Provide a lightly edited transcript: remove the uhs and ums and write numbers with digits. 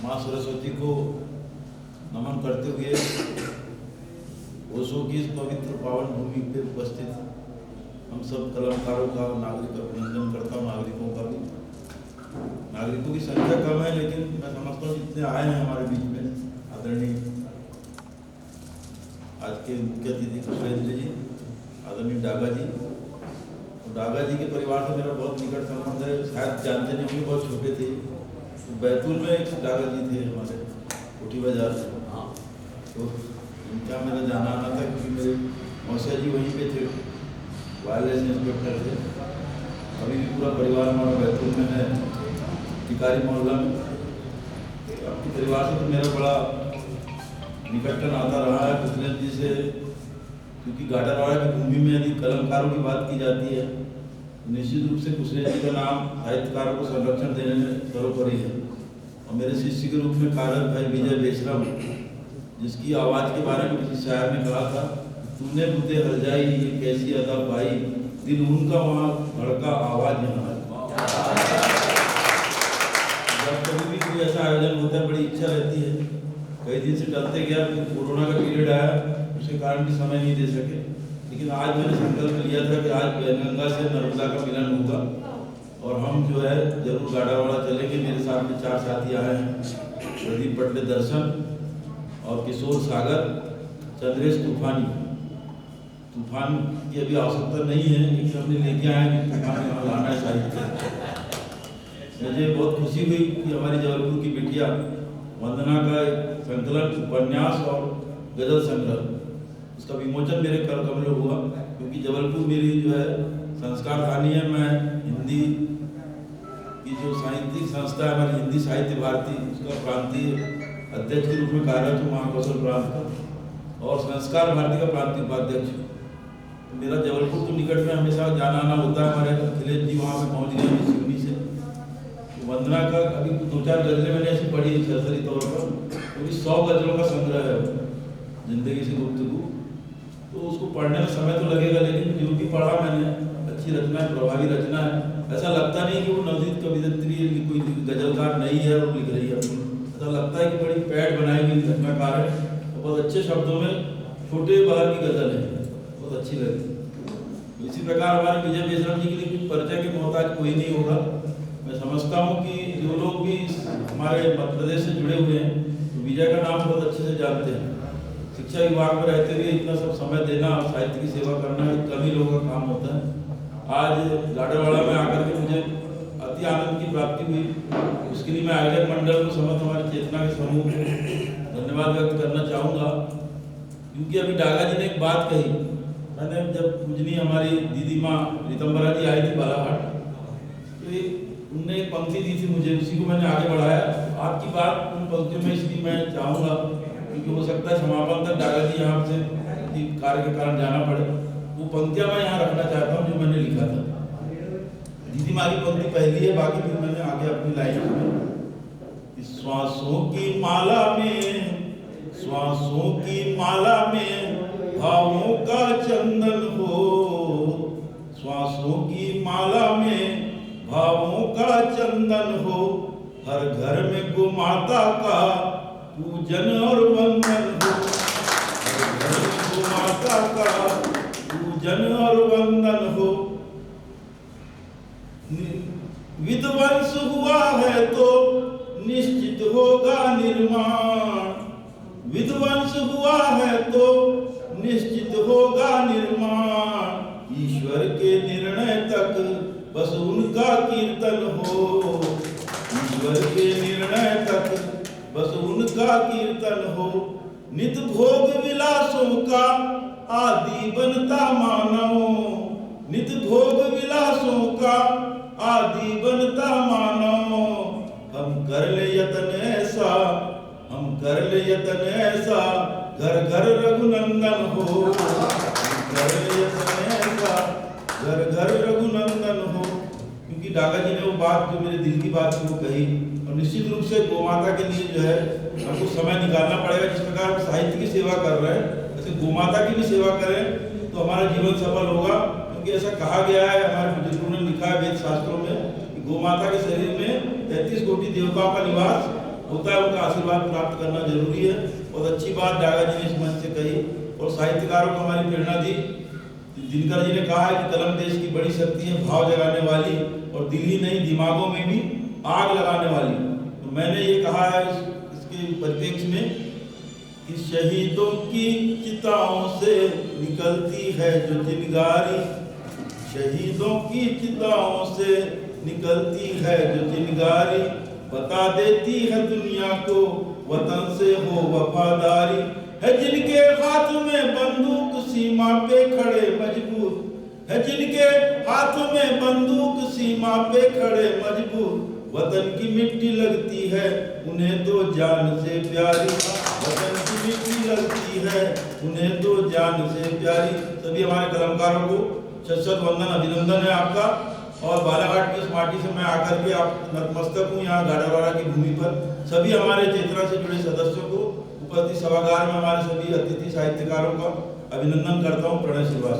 माँ सरस्वती को नमन करते हुए ओशो की इस पवित्र पावन भूमि पे उपस्थित हम सब कलाकारों का नागरिक अभिनंदन करता हूँ। नागरिकों का भी, नागरिकों की संख्या कम है लेकिन मैं समझता हूँ जितने आए हैं हमारे बीच में आदरणीय आज के मुख्य अतिथि कुशलेंद्र जी, आदरणीय डागा जी। तो डागा जी के परिवार से मेरा बहुत निकट संबंध है, शायद जानते नहीं होंगे, बहुत छोटे थे तो बैतूल में एक डागा जी थे हमारे कोठी बाजार से। हाँ, तो उनका मेरा जाना आना था क्योंकि मेरे मौसा जी वहीं पे थे, वायरलेस इंस्पेक्टर थे। अभी भी पूरा परिवार हमारा बैतूल में है, टिकारी मोहल्ला में। आपके परिवार से तो मेरा बड़ा निकटतम आता रहा है कुशलेंद्र जी से, क्योंकि गाडरवाड़ा की भूमि में यदि कलमकारों की बात की जाती है तो निश्चित रूप से कुशलेंद्र जी का नाम साहित्यकारों को संरक्षण देने में सर्वोपरि है। और मेरे शिष्य के रूप में कार्यरत भाई विजय बेशरम, जिसकी आवाज़ के बारे में किसी शायर ने कहा था, तूने मुझे हर जाई ये कैसी अदा पाई, दिल उनका वहाँ धड़का आवाज़ यहाँ। जब कभी भी कोई ऐसा आयोजन होता है बड़ी इच्छा रहती है, कई दिन से टलते गया, कोरोना का पीरियड आया, उसके कारण भी समय नहीं दे सके। लेकिन आज मैंने संकल्प लिया था कि आज गंगा से नर्मदा का मिलन होगा और हम जो है जरूर गाडावाड़ा चलेंगे। मेरे साथ में 4 साथी आए हैं, प्रदीप पटले दर्शन और किशोर सागर, चंद्रेश तूफान की अभी आवश्यकता नहीं है लेकिन हमने लेके आए कि तूफान यहाँ लाना है साहित्य। मुझे बहुत खुशी हुई कि हमारी जबलपुर की बिटिया वंदना का एक संकलन उपन्यास और गजल संग्रह, उसका विमोचन मेरे कर कमरे हुआ, क्योंकि जबलपुर मेरी जो है संस्कार खानी है। मैं हिंदी की जो साहित्यिक संस्था है हमारी हिंदी साहित्य भारती, उसका प्रांतीय अध्यक्ष के रूप में कार्यरत हूँ महाकौशल प्रांत का, और संस्कार भारती का प्रांतीय उपाध्यक्ष। तो मेरा जबलपुर तो निकट में हमेशा जाना आना होता है। हमारे अखिलेश जी वहाँ पे पहुँच गए सिवनी से। तो वंदना का अभी 2-4 गजलें मैंने ऐसी पढ़ी सरसरी तौर पर, क्योंकि 100 गजलों का संग्रह है जिंदगी से गुफ्तगू। तो उसको पढ़ने में समय तो लगेगा, लेकिन जो भी पढ़ा मैंने अच्छी रचना है, प्रभावी रचना है। ऐसा लगता नहीं कि वो नवनीत कवियत्री कोई गजलकार नहीं है और लिख रही है, ऐसा लगता है कि बड़ी पैड बनाई हुई रचनाकार है और बहुत अच्छे शब्दों में छोटे बहार की गजल है, बहुत अच्छी लगी। इसी प्रकार हमारे विजय बेशरम जी के लिए कुछ परिचय के मोहताज कोई नहीं होगा। मैं समझता हूँ कि जो लोग भी हमारे मध्य प्रदेश से जुड़े हुए हैं तो विजय का नाम बहुत अच्छे से जानते हैं। शिक्षा विभाग में रहते हुए इतना सब समय देना और साहित्य की सेवा करना कम ही लोगों का काम होता है। आज गाडरवाड़ा में आकर के मुझे अति आनंद की प्राप्ति हुई, उसके लिए मैं आयोजक मंडल को समस्त हमारे चेतना के समूह को धन्यवाद व्यक्त करना चाहूँगा। क्योंकि अभी डागा जी ने एक बात कही, मैंने जब पूजनी हमारी दीदी माँ रितम्बरा जी आई थी बालाघाट, तो उनने एक पंक्ति दी थी मुझे, उसी को मैंने आगे बढ़ाया। आपकी बात उन पंक्तियों में इसलिए मैं चाहूँगा क्योंकि हो सकता है समापन तक डागा जी यहाँ से कार्य के कारण जाना पड़े। वो पंक्तियाँ मैं यहाँ रखना चाहता हूँ जो मैंने लिखा था। दीदी माँ की पंक्ति पहली है, बाकी फिर मैंने आगे अपनी लाइन में, श्वासों की माला में, श्वासों की माला में भावों का चंदन हो, श्वासों की माला में भावों का चंदन हो, हर घर में गो माता का पूजन और वंदन हो, हर घर में गो माता का पूजन और वंदन हो। विध्वंस हुआ है तो निश्चित होगा निर्माण, विध्वंस हुआ है तो निश्चित होगा निर्माण, ईश्वर के निर्णय तक बस उनका कीर्तन हो, ईश्वर के निर्णय तक बस उनका कीर्तन हो। नित भोग विलासों का आदि बनता मानव, नित भोग विलासों का आदि बनता मानव, हम कर ले यतन ऐसा, हम कर ले यतन ऐसा, घर घर रघुनंदन हो, हम कर ले यतन ऐसा, घर घर रघुनंदन हो। क्योंकि डागा जी ने वो बात जो मेरे दिल की बात थी वो कही, और निश्चित रूप से गोमाता के लिए जो है हमको समय निकालना पड़ेगा। जिस प्रकार हम साहित्य की सेवा कर रहे हैं ऐसे गोमाता की भी सेवा करें तो हमारा जीवन सफल होगा। क्योंकि ऐसा कहा गया है, हमारे बुजुर्गों ने लिखा है वेद शास्त्रों में कि गोमाता के शरीर में 33 कोटि देवताओं का निवास होता है, उनका आशीर्वाद प्राप्त करना जरूरी है। बहुत अच्छी बात डागा जी ने इस मंच से कही और साहित्यकारों को हमारी प्रेरणा दी। दिनकर जी ने कहा है कि कलम देश की बड़ी शक्ति है, भाव जगाने वाली और दिल ही नहीं दिमागों में भी आग लगाने वाली। तो मैंने ये कहा है इसके परिप्रेक्ष्य में कि शहीदों की चिताओं से निकलती है जो चिंगारी, शहीदों की चिताओं से निकलती है जो चिंगारी, बता देती है दुनिया को वतन से हो वफादारी। है जिनके हाथ में बंदूक सीमा पे खड़े मजबूर, है जिनके हाथ में बंदूक सीमा पे खड़े मजबूर, वतन की मिट्टी लगती है उन्हें तो जान से प्यारी, वतन की मिट्टी लगती है उन्हें तो जान से प्यारी। सभी हमारे कलमकारों को शत वंदन, अभिनंदन है आपका। और बालाघाट की इस माटी से मैं आकर के आप नतमस्तक हूँ यहाँ गाड़ावाड़ा की भूमि पर। सभी हमारे चेतना से जुड़े सदस्यों को, उपस्थित सभागार में हमारे सभी अतिथि साहित्यकारों का अभिनंदन करता हूँ। प्रणय श्रीवास्तव।